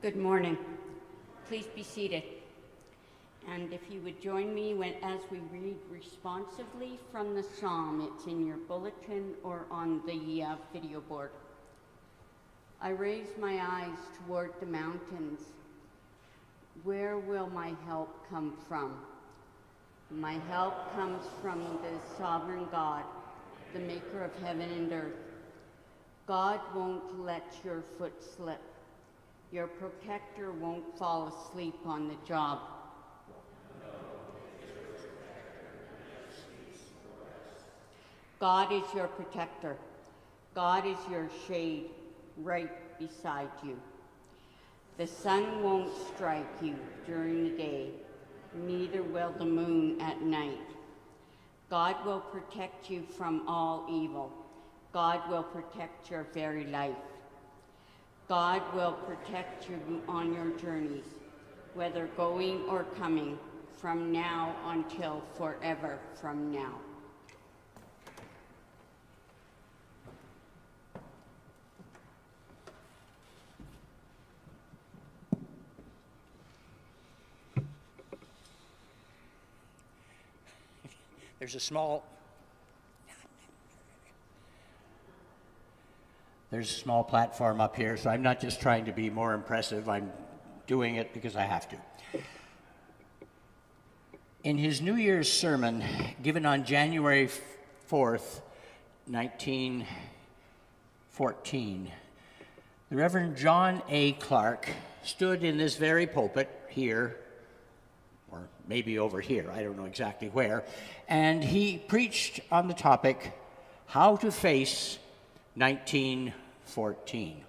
Good morning. Please be seated. And if you would join me as we read responsively from the psalm, it's in your bulletin or on the video board. I raise my eyes toward the mountains. Where will my help come from? My help comes from the sovereign God, the maker of heaven and earth. God won't let your foot slip. Your protector won't fall asleep on the job. God is your protector. God is your shade right beside you. The sun won't strike you during the day, neither will the moon at night. God will protect you from all evil. God will protect your very life. God will protect you on your journeys, whether going or coming, from now until forever from now. There's a small platform up here, so I'm not just trying to be more impressive. I'm doing it because I have to. In his New Year's sermon given on January 4th, 1914, the Reverend John A. Clark stood in this very pulpit here, or maybe over here, I don't know exactly where, and he preached on the topic, How to Face 1914.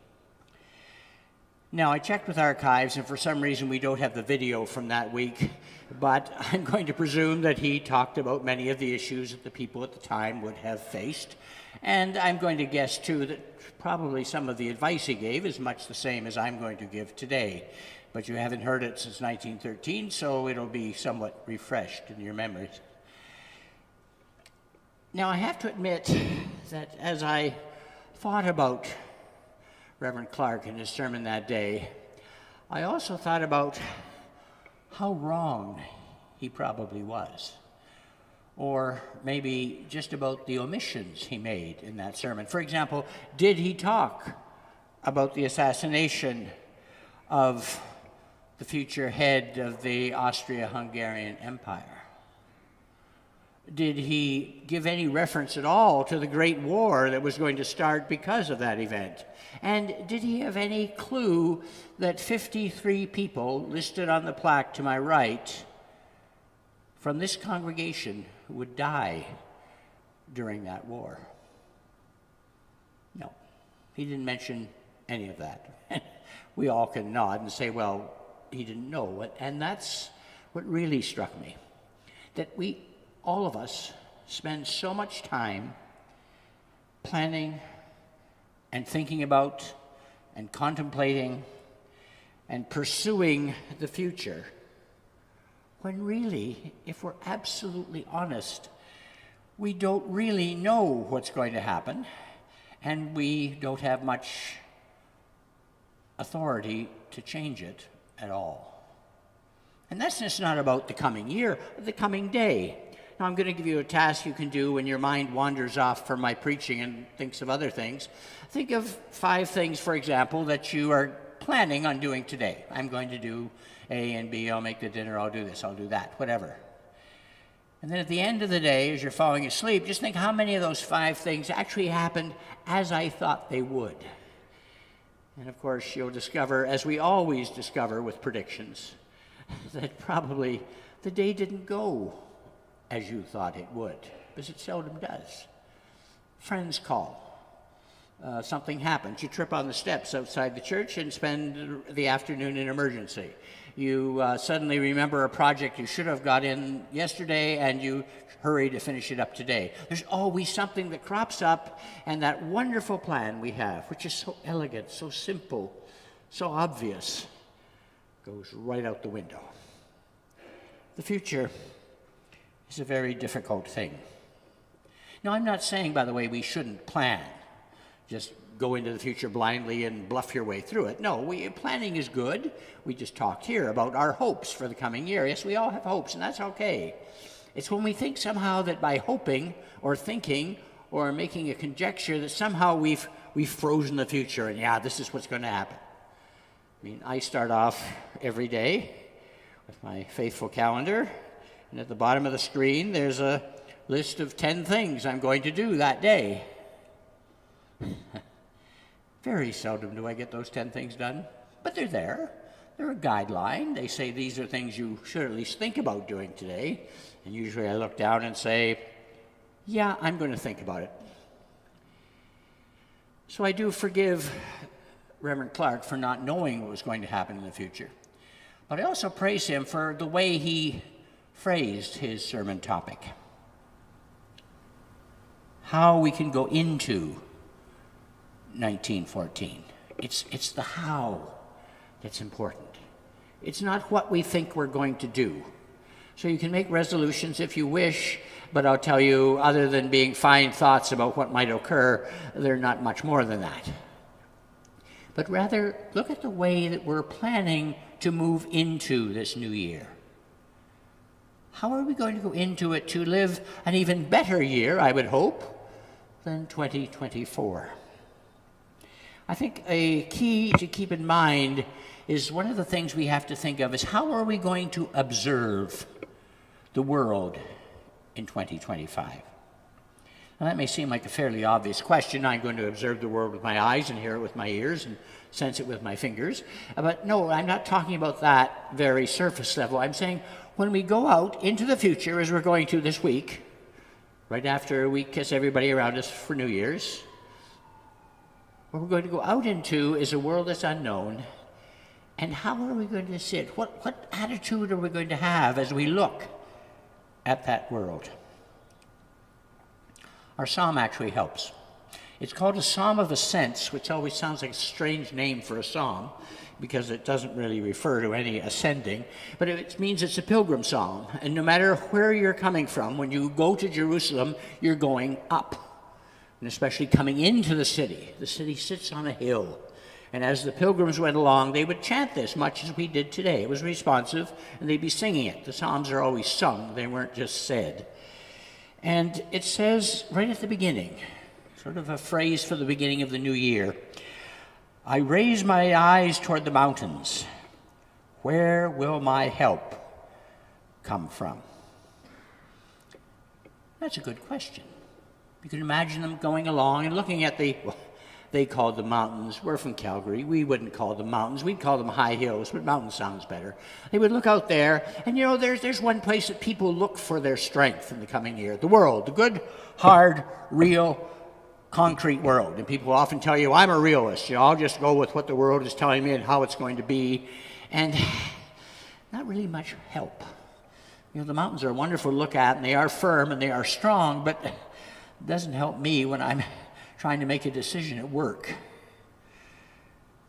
Now, I checked with archives, and for some reason we don't have the video from that week, but I'm going to presume that he talked about many of the issues that the people at the time would have faced, and I'm going to guess, too, that probably some of the advice he gave is much the same as I'm going to give today. But you haven't heard it since 1913, so it'll be somewhat refreshed in your memories. Now, I have to admit that as I thought about Reverend Clark and his sermon that day, I also thought about how wrong he probably was, or maybe just about the omissions he made in that sermon. For example, did he talk about the assassination of the future head of the Austria-Hungarian Empire? Did he give any reference at all to the Great War that was going to start because of that event? And did he have any clue that 53 people listed on the plaque to my right from this congregation would die during that war? No, he didn't mention any of that. We all can nod and say, well, he didn't know it. And that's what really struck me, that all of us spend so much time planning and thinking about and contemplating and pursuing the future, when really, if we're absolutely honest, we don't really know what's going to happen, and we don't have much authority to change it at all. And that's just not about the coming year, the coming day. Now, I'm going to give you a task you can do when your mind wanders off from my preaching and thinks of other things. Think of 5 things, for example, that you are planning on doing today. I'm going to do A and B, I'll make the dinner, I'll do this, I'll do that, whatever. And then at the end of the day, as you're falling asleep, just think how many of those 5 things actually happened as I thought they would. And of course, you'll discover, as we always discover with predictions, that probably the day didn't go as you thought it would, because it seldom does. Friends call. Something happens. You trip on the steps outside the church and spend the afternoon in emergency. You suddenly remember a project you should have got in yesterday, and you hurry to finish it up today. There's always something that crops up, and that wonderful plan we have, which is so elegant, so simple, so obvious, goes right out the window. The future is a very difficult thing. Now, I'm not saying, by the way, we shouldn't plan. Just go into the future blindly and bluff your way through it. No, planning is good. We just talked here about our hopes for the coming year. Yes, we all have hopes, and that's okay. It's when we think somehow that by hoping or thinking or making a conjecture that somehow we've frozen the future, and yeah, this is what's going to happen. I mean, I start off every day with my faithful calendar, and at the bottom of the screen there's a list of 10 things I'm going to do that day. Very seldom do I get those 10 things done, but they're there. They're a guideline. They say these are things you should at least think about doing today, and usually I look down and say, yeah, I'm going to think about it. So I do forgive Reverend Clark for not knowing what was going to happen in the future. But I also praise him for the way he phrased his sermon topic. How we can go into 1914. It's the how that's important. It's not what we think we're going to do. So you can make resolutions if you wish, but I'll tell you, other than being fine thoughts about what might occur, they're not much more than that. But rather, look at the way that we're planning to move into this new year. How are we going to go into it to live an even better year, I would hope, than 2024? I think a key to keep in mind is one of the things we have to think of is how are we going to observe the world in 2025? Now, that may seem like a fairly obvious question. I'm going to observe the world with my eyes and hear it with my ears and sense it with my fingers. But no, I'm not talking about that very surface level. I'm saying when we go out into the future, as we're going to this week, right after we kiss everybody around us for New Year's, what we're going to go out into is a world that's unknown. And how are we going to sit? What attitude are we going to have as we look at that world? Our psalm actually helps. It's called a Psalm of Ascents, which always sounds like a strange name for a psalm because it doesn't really refer to any ascending, but it means it's a pilgrim psalm. And no matter where you're coming from, when you go to Jerusalem, you're going up. And especially coming into the city sits on a hill. And as the pilgrims went along, they would chant this much as we did today. It was responsive, and they'd be singing it. The psalms are always sung. They weren't just said. And it says right at the beginning, sort of a phrase for the beginning of the new year, I raise my eyes toward the mountains. Where will my help come from? That's a good question. You can imagine them going along and looking at they called them mountains. We're from Calgary. We wouldn't call them mountains. We'd call them high hills, but mountain sounds better. They would look out there, and you know, there's one place that people look for their strength in the coming year. The world, the good, hard, real, concrete world. And people often tell you, I'm a realist. You know, I'll just go with what the world is telling me and how it's going to be. And not really much help. You know, the mountains are wonderful to look at, and they are firm, and they are strong, but it doesn't help me when I'm trying to make a decision at work.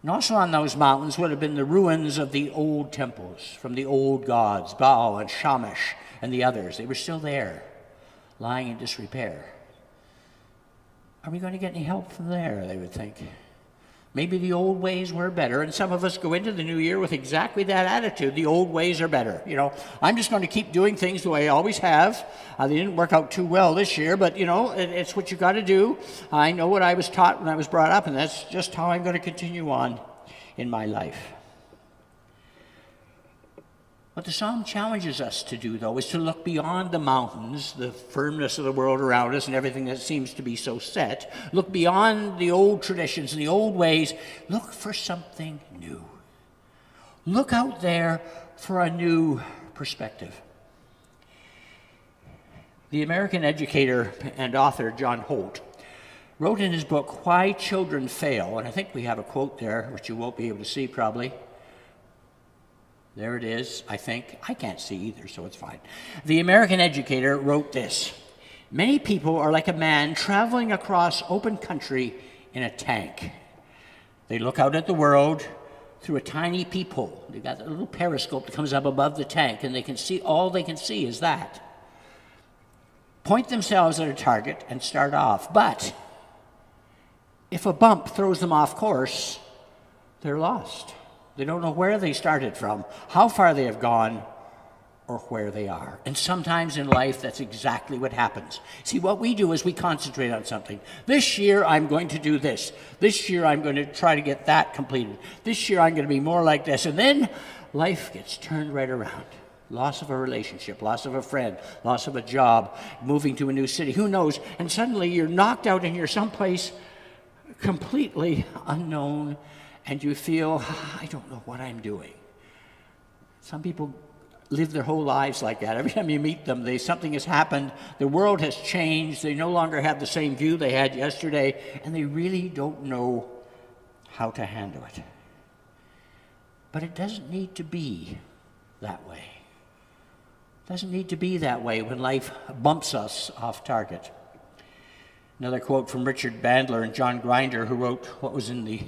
And also on those mountains would have been the ruins of the old temples from the old gods, Baal and Shamash and the others. They were still there, lying in disrepair. Are we going to get any help from there, they would think. Maybe the old ways were better, and some of us go into the new year with exactly that attitude. The old ways are better. You know, I'm just going to keep doing things the way I always have. They didn't work out too well this year, but, you know, it's what you got to do. I know what I was taught when I was brought up, and that's just how I'm going to continue on in my life. What the psalm challenges us to do, though, is to look beyond the mountains, the firmness of the world around us and everything that seems to be so set. Look beyond the old traditions and the old ways. Look for something new. Look out there for a new perspective. The American educator and author John Holt wrote in his book, Why Children Fail, and I think we have a quote there, which you won't be able to see probably. There it is, I think. I can't see either, so it's fine. The American educator wrote this. Many people are like a man traveling across open country in a tank. They look out at the world through a tiny peephole. They've got a little periscope that comes up above the tank, and all they can see is that. Point themselves at a target and start off. But if a bump throws them off course, they're lost. They don't know where they started from, how far they have gone, or where they are. And sometimes in life, that's exactly what happens. See, what we do is we concentrate on something. This year, I'm going to do this. This year, I'm going to try to get that completed. This year, I'm going to be more like this. And then life gets turned right around. Loss of a relationship, loss of a friend, loss of a job, moving to a new city, who knows? And suddenly you're knocked out and you're someplace completely unknown, and you feel, I don't know what I'm doing. Some people live their whole lives like that. Every time you meet them, something has happened, the world has changed, they no longer have the same view they had yesterday, and they really don't know how to handle it. But it doesn't need to be that way. It doesn't need to be that way when life bumps us off target. Another quote from Richard Bandler and John Grinder, who wrote what was in the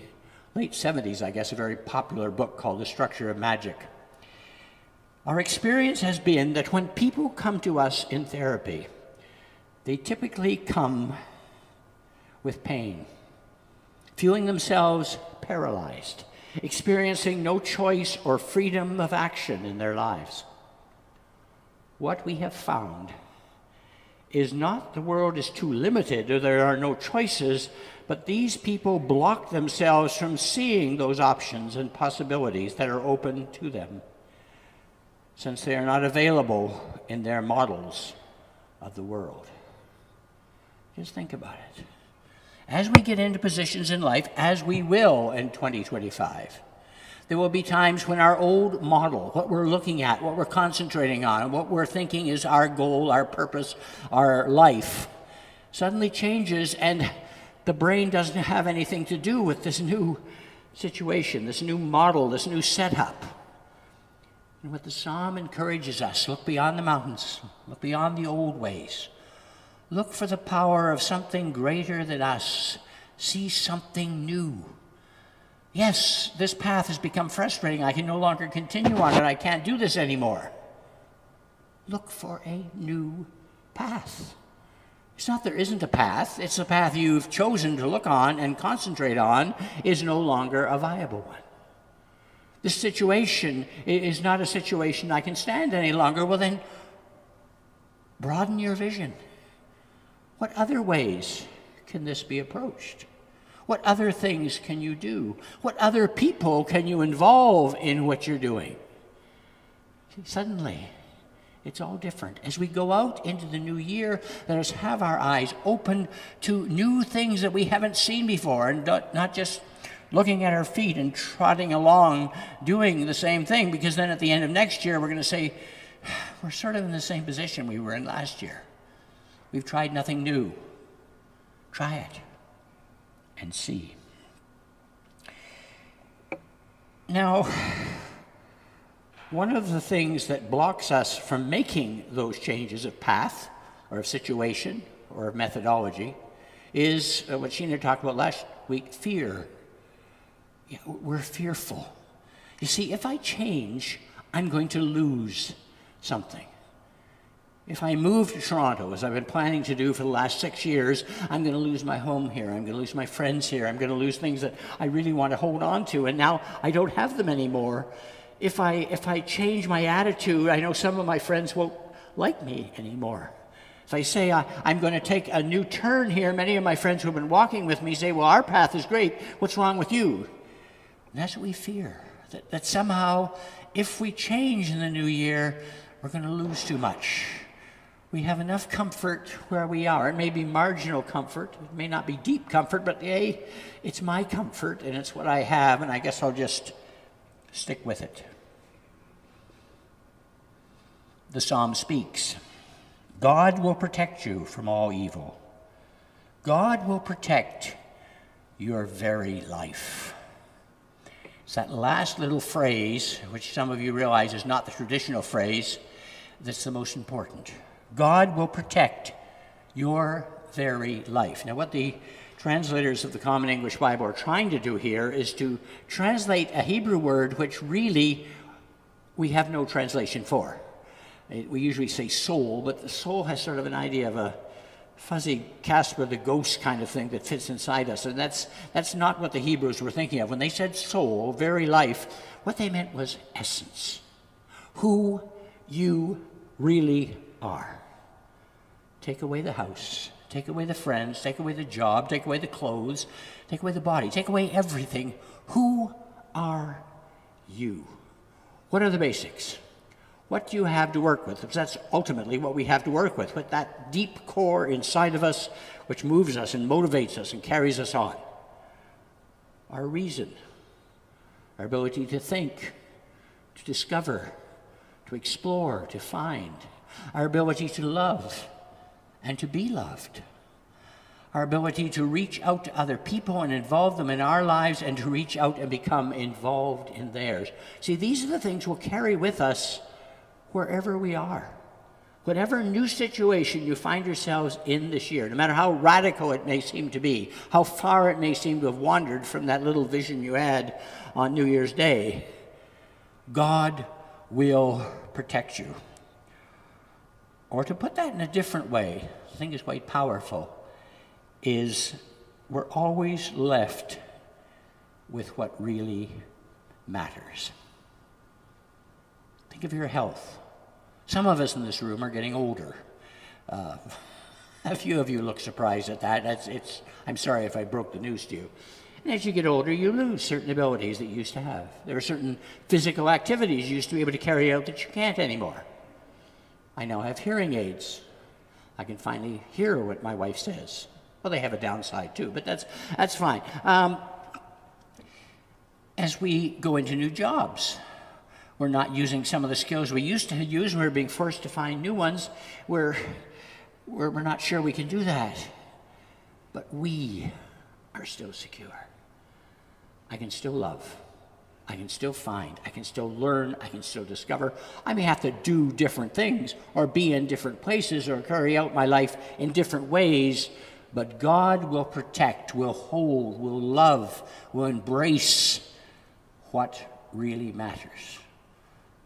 late 70s, I guess, a very popular book called The Structure of Magic. Our experience has been that when people come to us in therapy, they typically come with pain, feeling themselves paralyzed, experiencing no choice or freedom of action in their lives. What we have found is not the world is too limited or there are no choices, but these people block themselves from seeing those options and possibilities that are open to them, since they are not available in their models of the world. Just think about it. As we get into positions in life, as we will in 2025, there will be times when our old model, what we're looking at, what we're concentrating on, what we're thinking is our goal, our purpose, our life, suddenly changes, and the brain doesn't have anything to do with this new situation, this new model, this new setup. And what the psalm encourages us, look beyond the mountains, look beyond the old ways. Look for the power of something greater than us. See something new. Yes, this path has become frustrating. I can no longer continue on it. I can't do this anymore. Look for a new path. It's not there isn't a path. It's the path you've chosen to look on and concentrate on is no longer a viable one. This situation is not a situation I can stand any longer. Well, then, broaden your vision. What other ways can this be approached? What other things can you do? What other people can you involve in what you're doing? See, suddenly, it's all different. As we go out into the new year, let us have our eyes open to new things that we haven't seen before, and not just looking at our feet and trotting along doing the same thing, because then at the end of next year we're going to say, we're sort of in the same position we were in last year. We've tried nothing new. Try it and see. Now, one of the things that blocks us from making those changes of path or of situation or of methodology is what Sheena talked about last week, fear. Yeah, we're fearful. You see, if I change, I'm going to lose something. If I move to Toronto, as I've been planning to do for the last 6 years, I'm going to lose my home here. I'm going to lose my friends here. I'm going to lose things that I really want to hold on to, and now I don't have them anymore. If I change my attitude, I know some of my friends won't like me anymore. If I say I'm going to take a new turn here, many of my friends who have been walking with me say, well, our path is great. What's wrong with you? And that's what we fear, that somehow if we change in the new year, we're going to lose too much. We have enough comfort where we are. It may be marginal comfort. It may not be deep comfort, but hey, it's my comfort and it's what I have, and I guess I'll just stick with it. The psalm speaks. God will protect you from all evil. God will protect your very life. It's that last little phrase, which some of you realize is not the traditional phrase, that's the most important. God will protect your very life. Now, what the translators of the Common English Bible are trying to do here is to translate a Hebrew word which really we have no translation for. We usually say soul, but the soul has sort of an idea of fuzzy Casper the ghost kind of thing that fits inside us. And that's not what the Hebrews were thinking of. When they said soul, very life, what they meant was essence. Who you really are. Take away the house, take away the friends, take away the job, take away the clothes, take away the body, take away everything. Who are you? What are the basics? What do you have to work with? Because that's ultimately what we have to work with that deep core inside of us which moves us and motivates us and carries us on. Our reason, our ability to think, to discover, to explore, to find, our ability to love and to be loved, our ability to reach out to other people and involve them in our lives and to reach out and become involved in theirs. See, these are the things we'll carry with us wherever we are. Whatever new situation you find yourselves in this year, no matter how radical it may seem to be, how far it may seem to have wandered from that little vision you had on New Year's Day, God will protect you. Or to put that in a different way, I think is quite powerful, is we're always left with what really matters. Think of your health. Some of us in this room are getting older. A few of you look surprised at that. I'm sorry if I broke the news to you. And as you get older, you lose certain abilities that you used to have. There are certain physical activities you used to be able to carry out that you can't anymore. I now have hearing aids. I can finally hear what my wife says. Well, they have a downside too, but that's fine. As we go into new jobs, we're not using some of the skills we used to use. We're being forced to find new ones. We're not sure we can do that. But we are still secure. I can still love. I can still find. I can still learn. I can still discover. I may have to do different things or be in different places or carry out my life in different ways, but God will protect, will hold, will love, will embrace what really matters.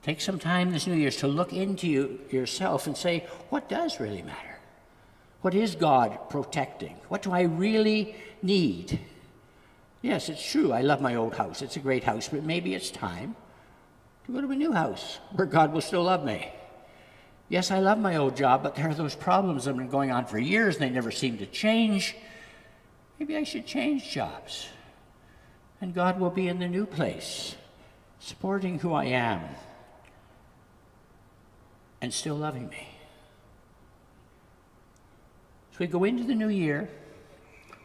Take some time this New Year's to look into yourself and say, what does really matter? What is God protecting? What do I really need? Yes, it's true, I love my old house. It's a great house, but maybe it's time to go to a new house where God will still love me. Yes, I love my old job, but there are those problems that have been going on for years and they never seem to change. Maybe I should change jobs. And God will be in the new place, supporting who I am and still loving me. So we go into the new year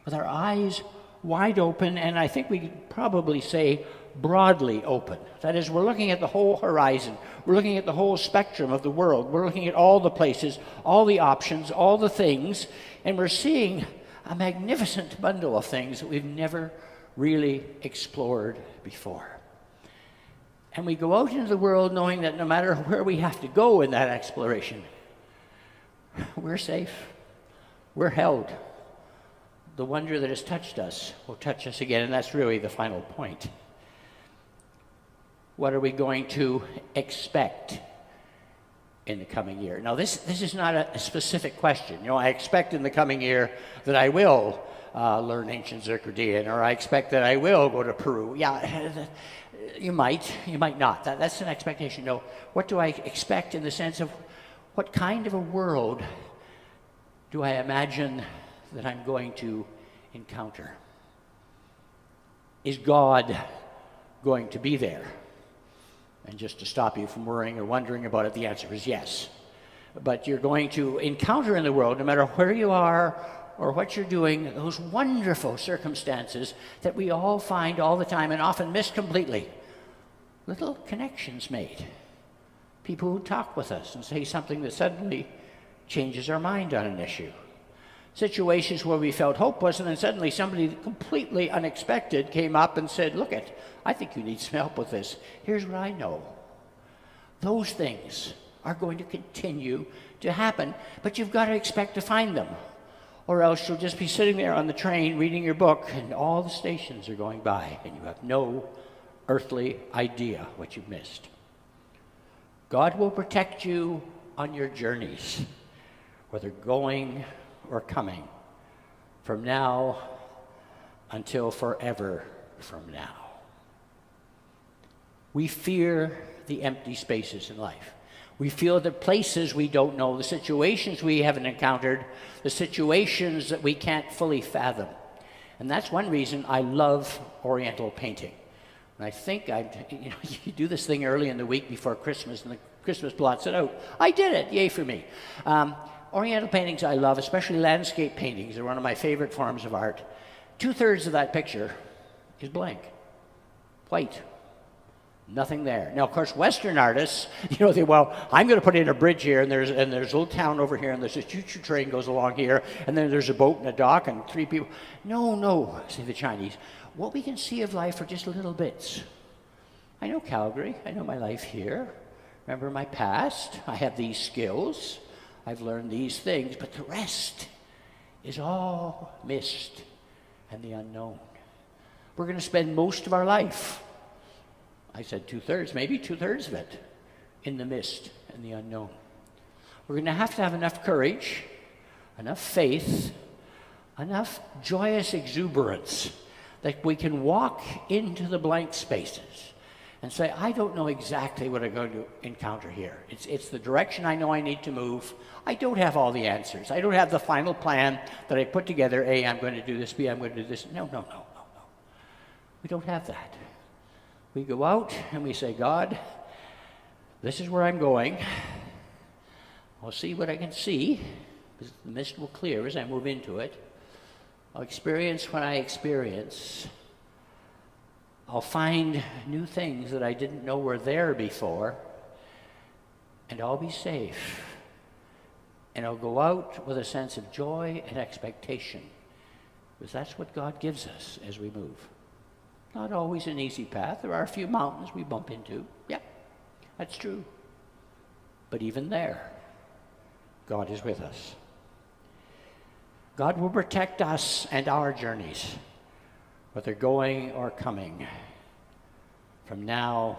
with our eyes wide open, and I think we could probably say broadly open. That is, we're looking at the whole horizon. We're looking at the whole spectrum of the world. We're looking at all the places, all the options, all the things, and we're seeing a magnificent bundle of things that we've never really explored before. And we go out into the world knowing that no matter where we have to go in that exploration, we're safe, we're held. The wonder that has touched us will touch us again, and that's really the final point. What are we going to expect in the coming year? Now, this is not a specific question. You know, I expect in the coming year that I will learn ancient Zircadian, or I expect that I will go to Peru. Yeah, you might not. That's an expectation. No, what do I expect in the sense of what kind of a world do I imagine that I'm going to encounter? Is God going to be there? And just to stop you from worrying or wondering about it, the answer is yes. But you're going to encounter in the world, no matter where you are or what you're doing, those wonderful circumstances that we all find all the time and often miss completely. Little connections made. People who talk with us and say something that suddenly changes our mind on an issue. Situations where we felt hopeless, and then suddenly somebody completely unexpected came up and said, look, I think you need some help with this. Here's what I know. Those things are going to continue to happen, but you've got to expect to find them. Or else you'll just be sitting there on the train reading your book, and all the stations are going by, and you have no earthly idea what you've missed. God will protect you on your journeys, whether going or coming, from now until forever from now. We fear the empty spaces in life. We feel the places we don't know, the situations we haven't encountered, the situations that we can't fully fathom. And that's one reason I love Oriental painting. And I think you do this thing early in the week before Christmas, and the Christmas blots it out. I did it, yay for me. Oriental paintings I love, especially landscape paintings. They're one of my favorite forms of art. 2/3 of that picture is blank, white. Nothing there. Now, of course, Western artists, I'm going to put in a bridge here, and there's a little town over here, and there's a choo-choo train goes along here, and then there's a boat and a dock and 3 people. No, say the Chinese. What we can see of life are just little bits. I know Calgary. I know my life here. Remember my past. I have these skills. I've learned these things, but the rest is all mist and the unknown. We're going to spend most of our life, I said 2/3, maybe 2/3 of it, in the mist and the unknown. We're going to have enough courage, enough faith, enough joyous exuberance that we can walk into the blank spaces and say, I don't know exactly what I'm going to encounter here. It's the direction I know I need to move. I don't have all the answers. I don't have the final plan that I put together. A, I'm going to do this. B, I'm going to do this. No. We don't have that. We go out and we say, God, this is where I'm going. I'll see what I can see, because the mist will clear as I move into it. I'll experience what I experience. I'll find new things that I didn't know were there before, and I'll be safe. And I'll go out with a sense of joy and expectation, because that's what God gives us as we move. Not always an easy path. There are a few mountains we bump into. Yeah, that's true. But even there, God is with us. God will protect us and our journeys, whether going or coming, from now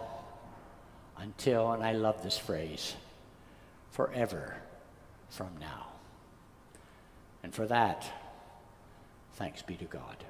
until, and I love this phrase, forever from now. And for that, thanks be to God.